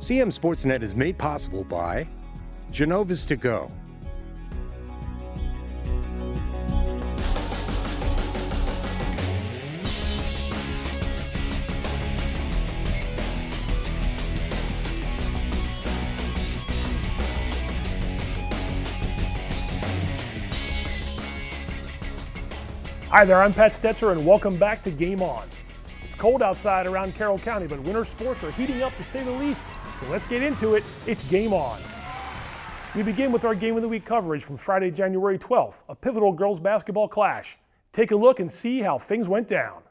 CMSportsNet is made possible by Genova's To Go. Hi there, I'm Pat Stetzer, and welcome back to Game On. It's cold outside around Carroll County, but winter sports are heating up to say the least. So let's get into it. It's Game On. We begin with our Game of the Week coverage from Friday, January 12th, a pivotal girls basketball clash. Take a look and see how things went down.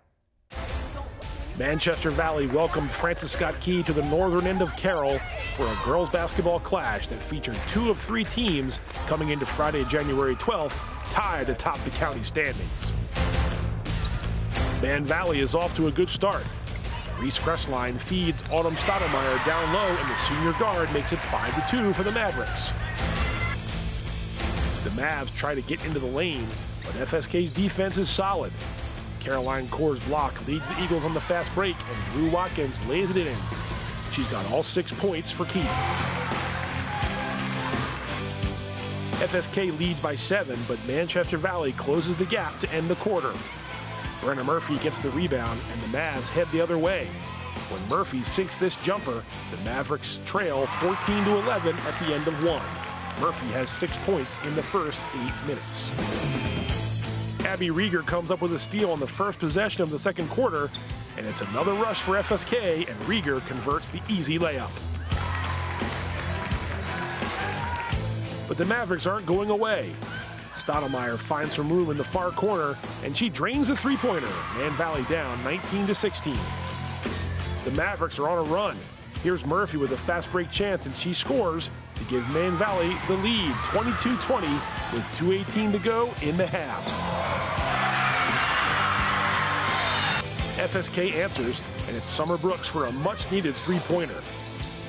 Manchester Valley welcomed Francis Scott Key to the northern end of Carroll for a girls basketball clash that featured 2 of 3 teams coming into Friday, January 12th, tied atop the county standings. Man Valley is off to a good start. Reese Crestline feeds Autumn Stottlemyre down low, and the senior guard makes it 5-2 for the Mavericks. The Mavs try to get into the lane, but FSK's defense is solid. Caroline Core's block leads the Eagles on the fast break, and Drew Watkins lays it in. She's got all 6 points for Key. FSK leads by 7, but Manchester Valley closes the gap to end the quarter. Brenna Murphy gets the rebound, and the Mavs head the other way. When Murphy sinks this jumper, the Mavericks trail 14-11 at the end of 1. Murphy has 6 points in the first 8 minutes. Abby Rieger comes up with a steal on the first possession of the second quarter, and it's another rush for FSK, and Rieger converts the easy layup. But the Mavericks aren't going away. Stottlemyre finds some room in the far corner, and she drains the three-pointer. Man Valley down 19-16. The Mavericks are on a run. Here's Murphy with a fast break chance, and she scores to give Man Valley the lead, 22-20, with 2:18 to go in the half. FSK answers, and it's Summer Brooks for a much-needed three-pointer.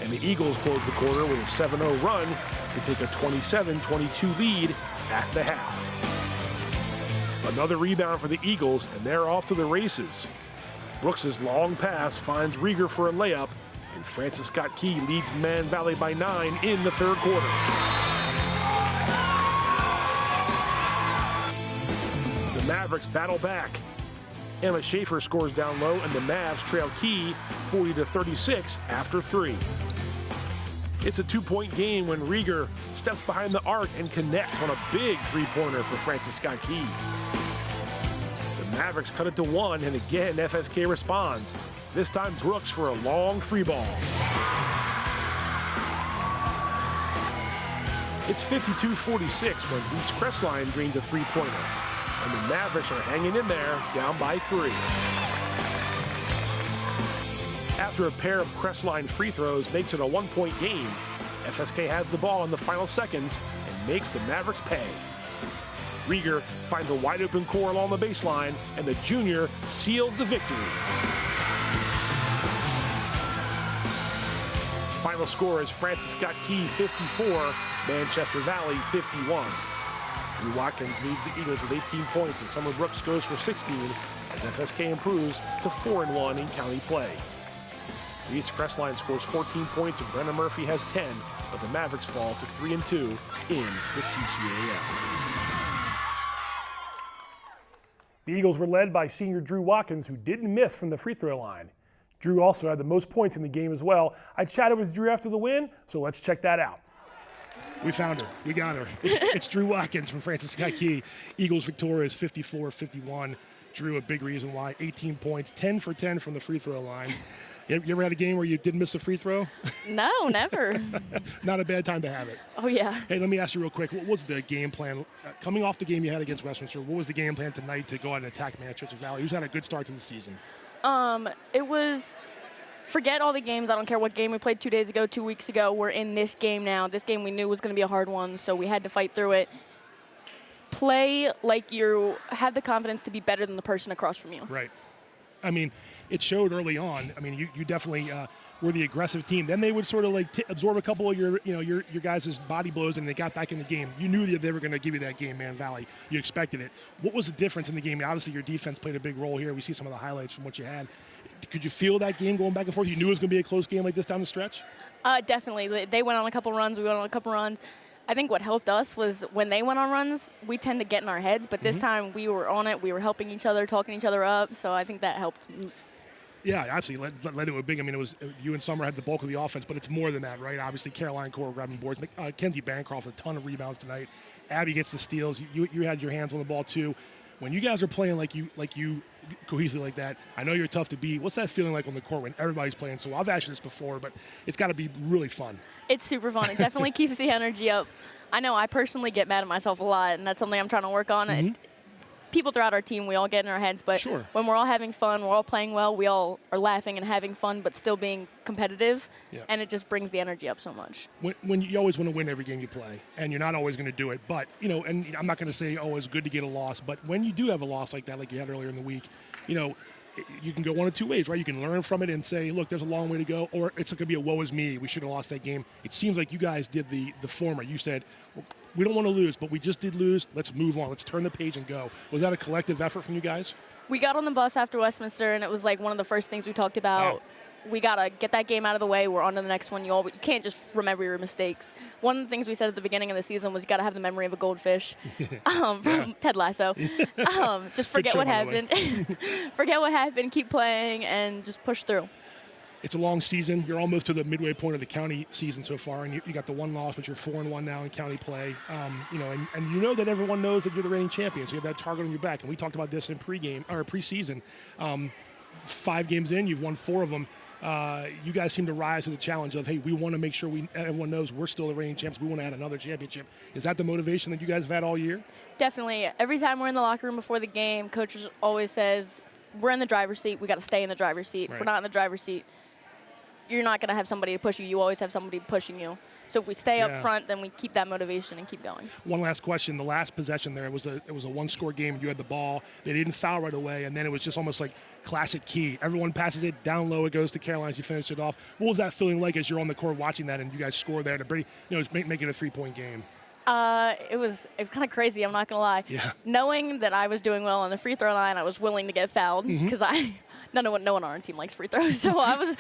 And the Eagles close the quarter with a 7-0 run to take a 27-22 lead at the half. Another rebound for the Eagles, and they're off to the races. Brooks' long pass finds Rieger for a layup, and Francis Scott Key leads Man Valley by 9 in the third quarter. The Mavericks battle back. Emma Schaefer scores down low, and the Mavs trail Key 40-36 after 3. It's a 2-point game when Rieger steps behind the arc and connects on a big three-pointer for Francis Scott Key. The Mavericks cut it to 1, and again FSK responds. This time Brooks for a long 3-ball. It's 52-46 when Reese Crestline drains a 3-pointer, and the Mavericks are hanging in there, down by 3. After a pair of Crestline free throws makes it a 1-point game, FSK has the ball in the final seconds and makes the Mavericks pay. Rieger finds a wide-open Core along the baseline, and the junior seals the victory. Final score is Francis Scott Key 54, Manchester Valley 51. Drew Watkins leads the Eagles with 18 points, and Summer Brooks goes for 16 as FSK improves to 4-1 in county play. Reese Crestline scores 14 points, and Brenna Murphy has 10, but the Mavericks fall to 3-2 in the CCAL. The Eagles were led by senior Drew Watkins, who didn't miss from the free throw line. Drew also had the most points in the game as well. I chatted with Drew after the win, so let's check that out. We found her. We got her. It's Drew Watkins from Francis Scott Key. Eagles victorious 54-51. Drew, a big reason why. 18 points, 10 for 10 from the free throw line. You ever had a game where you didn't miss a free throw? No, never. Not a bad time to have it. Oh, yeah. Hey, let me ask you real quick. What was the game plan? Coming off the game you had against Westminster, what was the game plan tonight to go out and attack Manchester Valley? Who's had a good start to the season? It was forget all the games. I don't care what game we played 2 days ago, 2 weeks ago. We're in this game now. This game we knew was going to be a hard one, so we had to fight through it. Play like you had the confidence to be better than the person across from you. Right. I mean, it showed early on. I mean, you definitely were the aggressive team. Then they would sort of like absorb a couple of your guys' body blows, and they got back in the game. You knew that they were going to give you that game, Man Valley. You expected it. What was the difference in the game? Obviously, your defense played a big role here. We see some of the highlights from what you had. Could you feel that game going back and forth? You knew it was going to be a close game like this down the stretch? Definitely. They went on a couple runs. We went on a couple runs. I think what helped us was when they went on runs, we tend to get in our heads. But this time we were on it. We were helping each other, talking each other up. So I think that helped. Yeah, absolutely. Led to a big. I mean, it was you and Summer had the bulk of the offense, but it's more than that, right? Obviously, Caroline Core grabbing boards. Kenzie Bancroft a ton of rebounds tonight. Abby gets the steals. You had your hands on the ball too. When you guys are playing like you cohesively like that, I know you're tough to beat. What's that feeling like on the court when everybody's playing so well? I've asked you this before, but it's got to be really fun. It's super fun. It definitely keeps the energy up. I know I personally get mad at myself a lot, and that's something I'm trying to work on. People throughout our team, we all get in our heads, but when we're all having fun, we're all playing well, we all are laughing and having fun, but still being competitive, and it just brings the energy up so much. When you always want to win every game you play, and you're not always going to do it, but, and I'm not going to say, it's good to get a loss, but when you do have a loss like that, like you had earlier in the week, you can go one of two ways, right? You can learn from it and say, look, there's a long way to go, or it's going to be a woe is me. We should have lost that game. It seems like you guys did the former. You said, we don't want to lose, but we just did lose. Let's move on. Let's turn the page and go. Was that a collective effort from you guys? We got on the bus after Westminster, and it was like one of the first things we talked about. Wow. We got to get that game out of the way. We're on to the next one. You can't just remember your mistakes. One of the things we said at the beginning of the season was you got to have the memory of a goldfish from Ted Lasso. Just forget what happened. Forget what happened, keep playing, and just push through. It's a long season. You're almost to the midway point of the county season so far, and you got the one loss, but you're 4-1 now in county play. And you know that everyone knows that you're the reigning champion, so you have that target on your back. And we talked about this in preseason. 5 games in, you've won 4 of them. You guys seem to rise to the challenge of, hey, we want to make sure everyone knows we're still the reigning champs. We want to add another championship. Is that the motivation that you guys have had all year? Definitely. Every time we're in the locker room before the game, coach always says, we're in the driver's seat. We got to stay in the driver's seat. Right. If we're not in the driver's seat, you're not going to have somebody to push you. You always have somebody pushing you. So if we stay up front, then we keep that motivation and keep going. One last question. The last possession there, it was a one-score game. You had the ball. They didn't foul right away, and then it was just almost like classic Key. Everyone passes it down low. It goes to Carolina. You finish it off. What was that feeling like as you're on the court watching that and you guys score there to make it a 3-point game? It was kind of crazy. I'm not going to lie. Yeah. Knowing that I was doing well on the free throw line, I was willing to get fouled because no one on our team likes free throws. So I was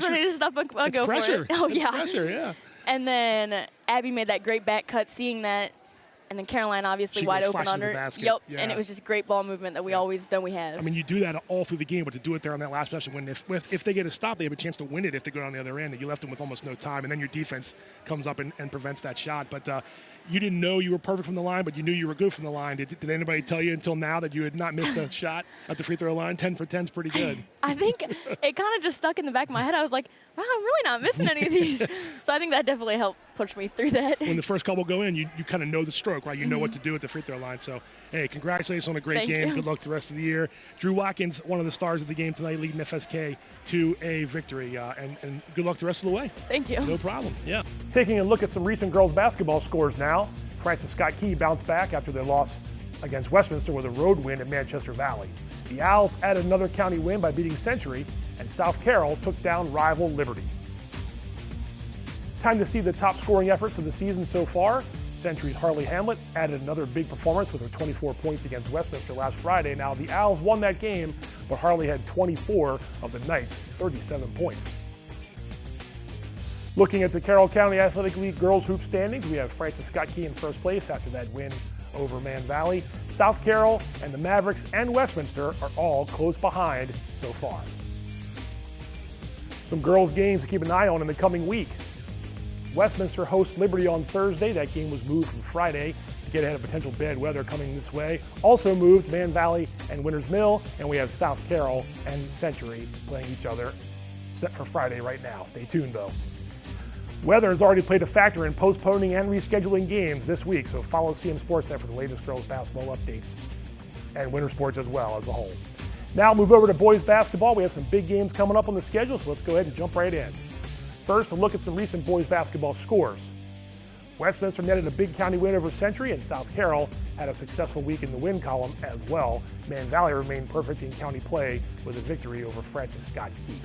ready to stop and go pressure. for it. Oh, it's pressure, yeah. And then Abby made that great back cut, seeing that, and then Caroline obviously wide open under. Yep, yeah. And it was just great ball movement that we always know we have. I mean, you do that all through the game, but to do it there on that last possession, when if they get a stop, they have a chance to win it if they go down the other end, and you left them with almost no time, and then your defense comes up and prevents that shot. But you didn't know you were perfect from the line, but you knew you were good from the line. Did anybody tell you until now that you had not missed a shot at the free throw line? 10 for 10 is pretty good. I think it kind of just stuck in the back of my head. I was like, wow, I'm really not missing any of these. So I think that definitely helped push me through that. When the first couple go in, you kind of know the stroke, right? You know what to do at the free throw line. So, hey, congratulations on a great game. You. Good luck the rest of the year. Drew Watkins, one of the stars of the game tonight, leading FSK to a victory. And good luck the rest of the way. Thank you. No problem. Yeah. Taking a look at some recent girls basketball scores now. Francis Scott Key bounced back after their loss against Westminster with a road win at Manchester Valley. The Owls added another county win by beating Century, and South Carroll took down rival Liberty. Time to see the top scoring efforts of the season so far. Century's Harley Hamlet added another big performance with her 24 points against Westminster last Friday. Now, the Owls won that game, but Harley had 24 of the night's 37 points. Looking at the Carroll County Athletic League girls hoop standings, we have Francis Scott Key in first place after that win over Man Valley. South Carroll and the Mavericks and Westminster are all close behind so far. Some girls games to keep an eye on in the coming week. Westminster hosts Liberty on Thursday. That game was moved from Friday to get ahead of potential bad weather coming this way. Also moved Man Valley and Winters Mill, and we have South Carroll and Century playing each other set for Friday right now. Stay tuned though. Weather has already played a factor in postponing and rescheduling games this week, so follow CMSportsNet for the latest girls basketball updates and winter sports as well as a whole. Now move over to boys basketball. We have some big games coming up on the schedule, so let's go ahead and jump right in. First, a look at some recent boys basketball scores. Westminster netted a big county win over Century, and South Carroll had a successful week in the win column as well. Man Valley remained perfect in county play with a victory over Francis Scott Key.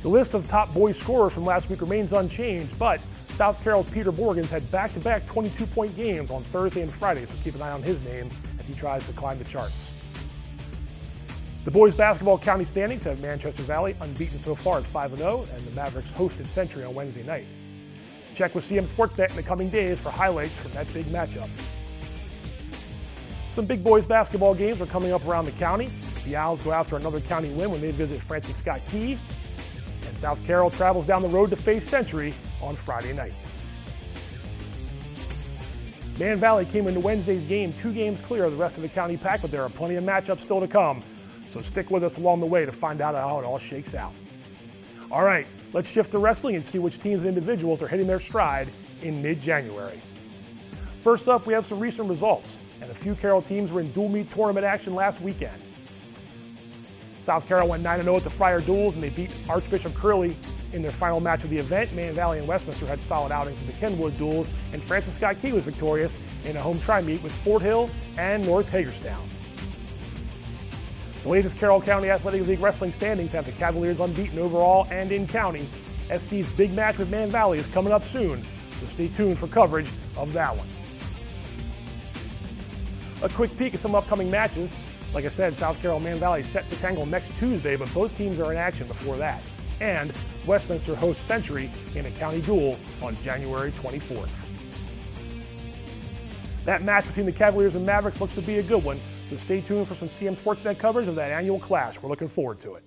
The list of top boys scorers from last week remains unchanged, but South Carroll's Peter Borgens had back-to-back 22-point games on Thursday and Friday, so keep an eye on his name as he tries to climb the charts. The boys basketball county standings have Manchester Valley unbeaten so far at 5-0, and the Mavericks hosted Century on Wednesday night. Check with CMSportsNet in the coming days for highlights from that big matchup. Some big boys basketball games are coming up around the county. The Owls go after another county win when they visit Francis Scott Key, and South Carroll travels down the road to face Century on Friday night. Man Valley came into Wednesday's game 2 games clear of the rest of the county pack, but there are plenty of matchups still to come. So stick with us along the way to find out how it all shakes out. All right, let's shift to wrestling and see which teams and individuals are hitting their stride in mid-January. First up, we have some recent results, and a few Carroll teams were in dual meet tournament action last weekend. South Carroll went 9-0 at the Friar Duels, and they beat Archbishop Curley in their final match of the event. Man Valley and Westminster had solid outings at the Kenwood Duels, and Francis Scott Key was victorious in a home tri-meet with Fort Hill and North Hagerstown. The latest Carroll County Athletic League wrestling standings have the Cavaliers unbeaten overall and in county. SC's big match with Man Valley is coming up soon, so stay tuned for coverage of that one. A quick peek at some upcoming matches. Like I said, South Carroll Man Valley is set to tangle next Tuesday, but both teams are in action before that. And Westminster hosts Century in a county duel on January 24th. That match between the Cavaliers and Mavericks looks to be a good one, so stay tuned for some CMSportsNet coverage of that annual clash. We're looking forward to it.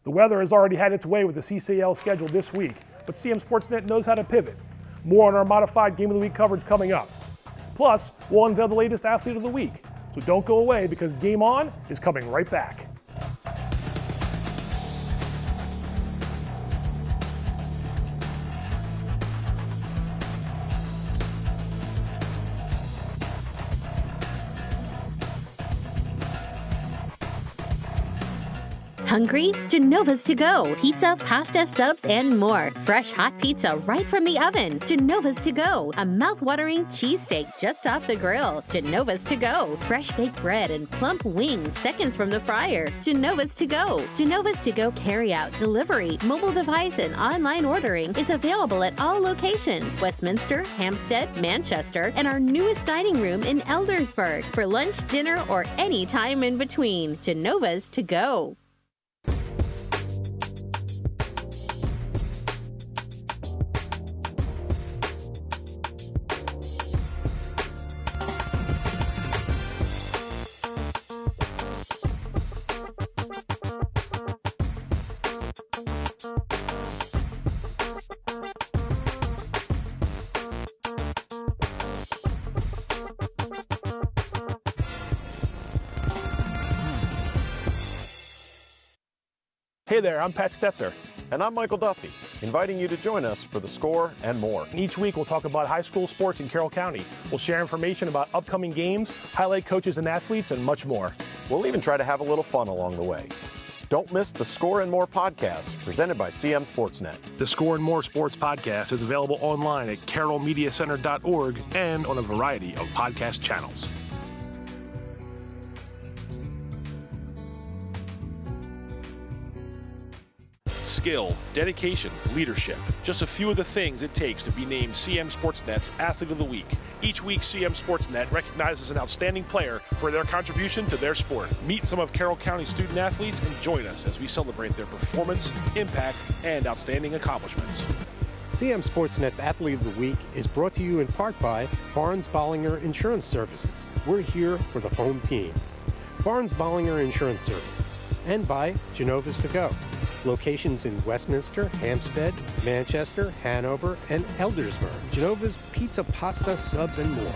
The weather has already had its way with the CCL schedule this week, but CMSportsNet knows how to pivot. More on our modified Game of the Week coverage coming up. Plus, we'll unveil the latest athlete of the week. So don't go away because Game On is coming right back. Hungry? Genova's to go. Pizza, pasta, subs, and more. Fresh hot pizza right from the oven. Genova's to go. A mouth-watering cheesesteak just off the grill. Genova's to go. Fresh baked bread and plump wings seconds from the fryer. Genova's to go. Genova's to go carry-out, delivery, mobile device, and online ordering is available at all locations. Westminster, Hampstead, Manchester, and our newest dining room in Eldersburg for lunch, dinner, or any time in between. Genova's to go. Hey there, I'm Pat Stetzer. And I'm Michael Duffy, inviting you to join us for The Score and more. Each week we'll talk about high school sports in Carroll County. We'll share information about upcoming games, highlight coaches and athletes, and much more. We'll even try to have a little fun along the way. Don't miss the Score and More podcast presented by CMSportsNet. The Score and More Sports podcast is available online at carrollmediacenter.org and on a variety of podcast channels. Skill, dedication, leadership. Just a few of the things it takes to be named CM Sportsnet's Athlete of the Week. Each week, CM Sportsnet recognizes an outstanding player for their contribution to their sport. Meet some of Carroll County student athletes and join us as we celebrate their performance, impact, and outstanding accomplishments. CM Sportsnet's Athlete of the Week is brought to you in part by Barnes-Bollinger Insurance Services. We're here for the home team. Barnes-Bollinger Insurance Services. And by Genova's to Go. Locations in Westminster, Hampstead, Manchester, Hanover, and Eldersburg. Genova's pizza, pasta, subs, and more.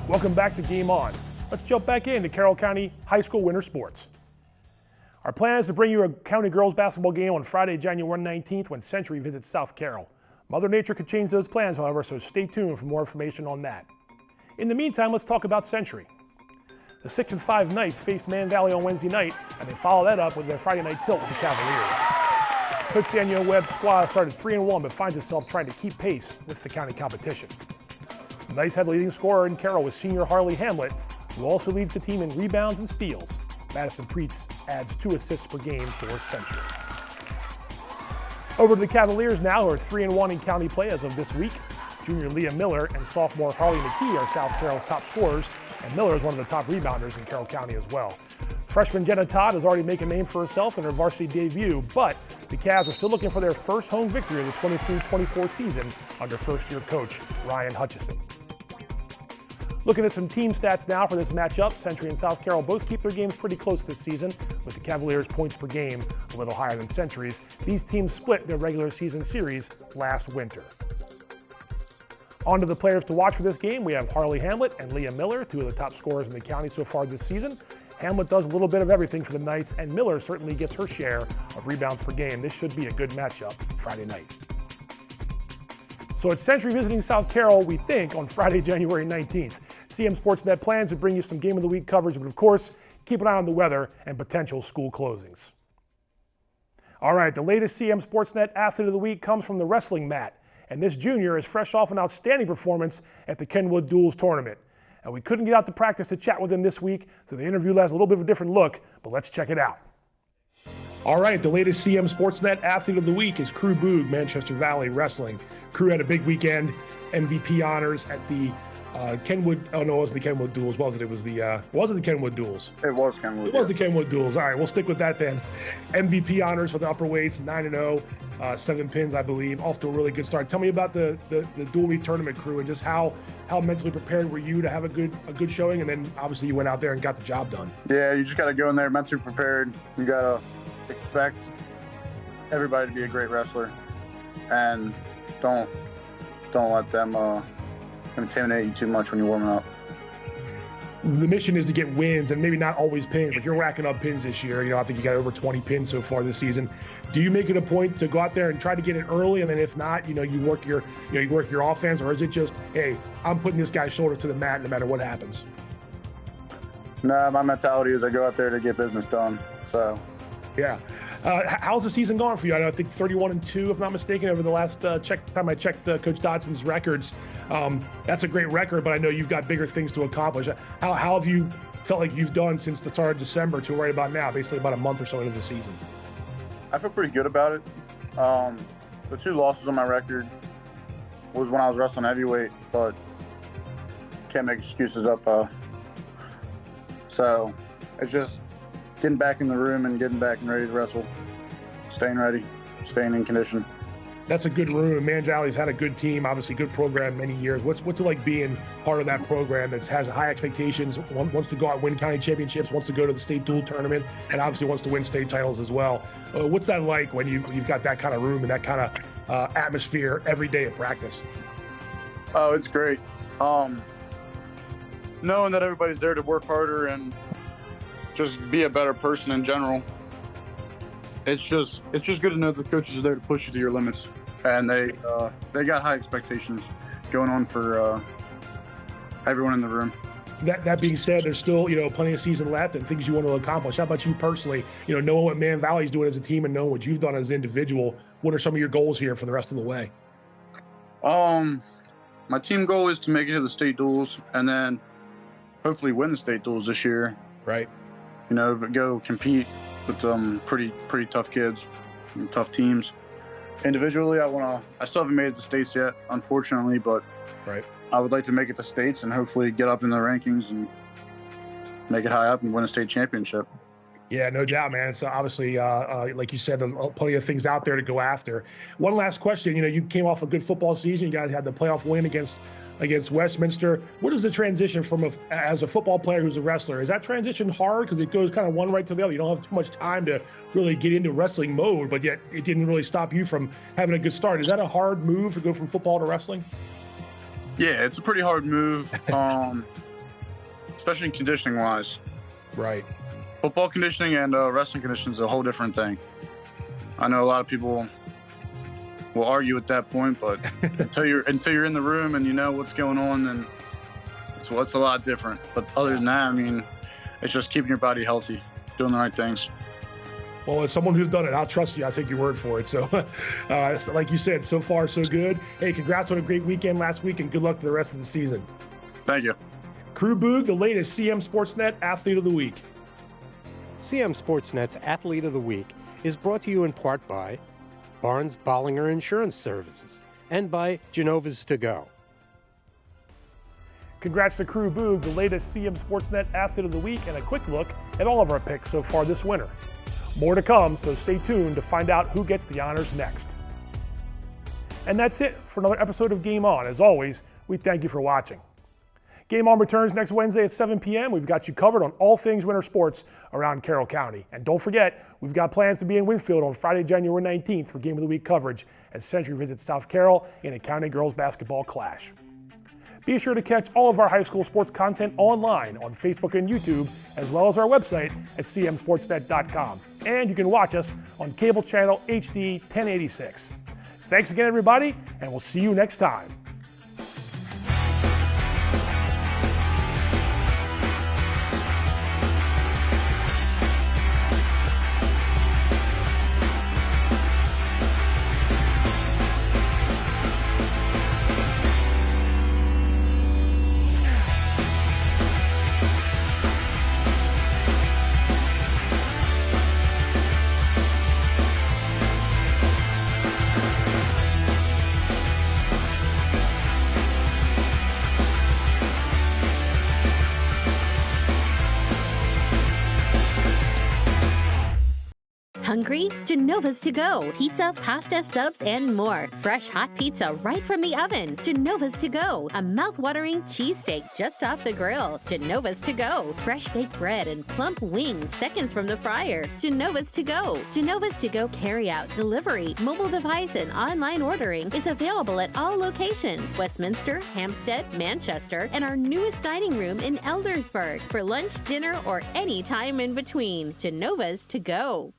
Welcome back to Game On. Let's jump back into Carroll County High School winter sports. Our plan is to bring you a county girls basketball game on Friday, January 19th when Century visits South Carroll. Mother Nature could change those plans, however, so stay tuned for more information on that. In the meantime, let's talk about Century. The 6-5 Knights faced Man Valley on Wednesday night, and they followed that up with their Friday night tilt with the Cavaliers. Coach Daniel Webb's squad started 3-1, but finds itself trying to keep pace with the county competition. The Knights had the leading scorer in Carroll with senior Harley Hamlet, who also leads the team in rebounds and steals. Madison Preetz adds 2 assists per game for Century. Over to the Cavaliers now, who are 3-1 in county play as of this week. Junior Leah Miller and sophomore Harley McKee are South Carroll's top scorers, and Miller is one of the top rebounders in Carroll County as well. Freshman Jenna Todd has already made a name for herself in her varsity debut, but the Cavs are still looking for their first home victory of the 23-24 season under first-year coach Ryan Hutchison. Looking at some team stats now for this matchup, Century and South Carroll both keep their games pretty close this season, with the Cavaliers' points per game a little higher than Century's. These teams split their regular season series last winter. On to the players to watch for this game. We have Harley Hamlet and Leah Miller, 2 of the top scorers in the county so far this season. Hamlet does a little bit of everything for the Knights, and Miller certainly gets her share of rebounds per game. This should be a good matchup Friday night. So it's Century visiting South Carroll, we think, on Friday, January 19th. CMSportsNet plans to bring you some Game of the Week coverage, but of course, keep an eye on the weather and potential school closings. All right, the latest CMSportsNet Athlete of the Week comes from the wrestling mat, and this junior is fresh off an outstanding performance at the Kenwood Duels tournament. And we couldn't get out to practice to chat with him this week, so the interview has a little bit of a different look, but let's check it out. All right, the latest CMSportsNet Athlete of the Week is Crew Boog, Manchester Valley Wrestling. Crew had a big weekend, MVP honors at the Kenwood, oh no, it wasn't the Kenwood Duels, was it? It was wasn't the Kenwood Duels. It was Kenwood. It was the Kenwood Duels. All right, we'll stick with that then. MVP honors for the upper weights, 9-0, 7 pins, I believe. Off to a really good start. Tell me about the Dual Meet tournament, Crew, and just how mentally prepared were you to have a good showing, and then obviously you went out there and got the job done. Yeah, you just got to go in there mentally prepared. You got to expect everybody to be a great wrestler, and don't let them intimidate you too much when you're warming up. The mission is to get wins and maybe not always pins, but you're racking up pins this year. You know, I think you got over 20 pins so far this season. Do you make it a point to go out there and try to get it early, and then if not, you work your offense, or is it just, hey, I'm putting this guy's shoulder to the mat no matter what happens? No, my mentality is I go out there to get business done. So, yeah. How's the season gone for you? I think 31-2, if not mistaken, over the last time I checked Coach Dodson's records. That's a great record, but I know you've got bigger things to accomplish. How have you felt like you've done since the start of December to right about now, basically about a month or so into the season? I feel pretty good about it. The 2 losses on my record was when I was wrestling heavyweight, but can't make excuses up. So it's just getting back in the room and getting back and ready to wrestle, staying ready, staying in condition. That's a good room. Man Valley's had a good team, obviously good program many years. What's it like being part of that program that has high expectations, wants to go out and win county championships, wants to go to the state dual tournament, and obviously wants to win state titles as well? What's that like when you've got that kind of room and that kind of atmosphere every day at practice? Oh, it's great. Knowing that everybody's there to work harder and just be a better person in general. It's just good to know the coaches are there to push you to your limits, and they got high expectations going on for everyone in the room. That being said, there's still plenty of season left and things you want to accomplish. How about you personally? Knowing what Man Valley's doing as a team and knowing what you've done as an individual, what are some of your goals here for the rest of the way? My team goal is to make it to the state duels and then hopefully win the state duels this year. Right. Go compete with pretty tough kids and tough teams. Individually, I still haven't made it to states yet, unfortunately, but right. I would like to make it to states and hopefully get up in the rankings and make it high up and win a state championship. Yeah, no doubt, man. It's obviously, like you said, plenty of things out there to go after. One last question. You came off a good football season. You guys had the playoff win against Westminster. What is the transition from as a football player who's a wrestler? Is that transition hard because it goes kind of one right to the other? You don't have too much time to really get into wrestling mode, but yet it didn't really stop you from having a good start. Is that a hard move to go from football to wrestling? Yeah, it's a pretty hard move, especially conditioning-wise. Right. Football conditioning and wrestling conditioning is a whole different thing. I know a lot of people will argue at that point, but until you're in the room and you know what's going on, then it's a lot different. But other than that, it's just keeping your body healthy, doing the right things. Well, as someone who's done it, I'll trust you. I'll take your word for it. So, like you said, so far, so good. Hey, congrats on a great weekend last week, and good luck to the rest of the season. Thank you. Crew Boog, the latest CMSportsNet Athlete of the Week. CMSportsNet's Athlete of the Week is brought to you in part by Barnes Bollinger Insurance Services and by Genova's To Go. Congrats to Crew Boog, the latest CMSportsNet Athlete of the Week, and a quick look at all of our picks so far this winter. More to come, so stay tuned to find out who gets the honors next. And that's it for another episode of Game On. As always, we thank you for watching. Game On returns next Wednesday at 7 p.m. We've got you covered on all things winter sports around Carroll County. And don't forget, we've got plans to be in Winfield on Friday, January 19th for Game of the Week coverage as Century visits South Carroll in a county girls basketball clash. Be sure to catch all of our high school sports content online on Facebook and YouTube, as well as our website at cmsportsnet.com. And you can watch us on cable channel HD 1086. Thanks again, everybody, and we'll see you next time. Hungry? Genova's To Go. Pizza, pasta, subs, and more. Fresh hot pizza right from the oven. Genova's To Go. A mouth-watering cheesesteak just off the grill. Genova's To Go. Fresh baked bread and plump wings seconds from the fryer. Genova's To Go. Genova's To Go carry-out, delivery, mobile device, and online ordering is available at all locations. Westminster, Hampstead, Manchester, and our newest dining room in Eldersburg for lunch, dinner, or any time in between. Genova's To Go.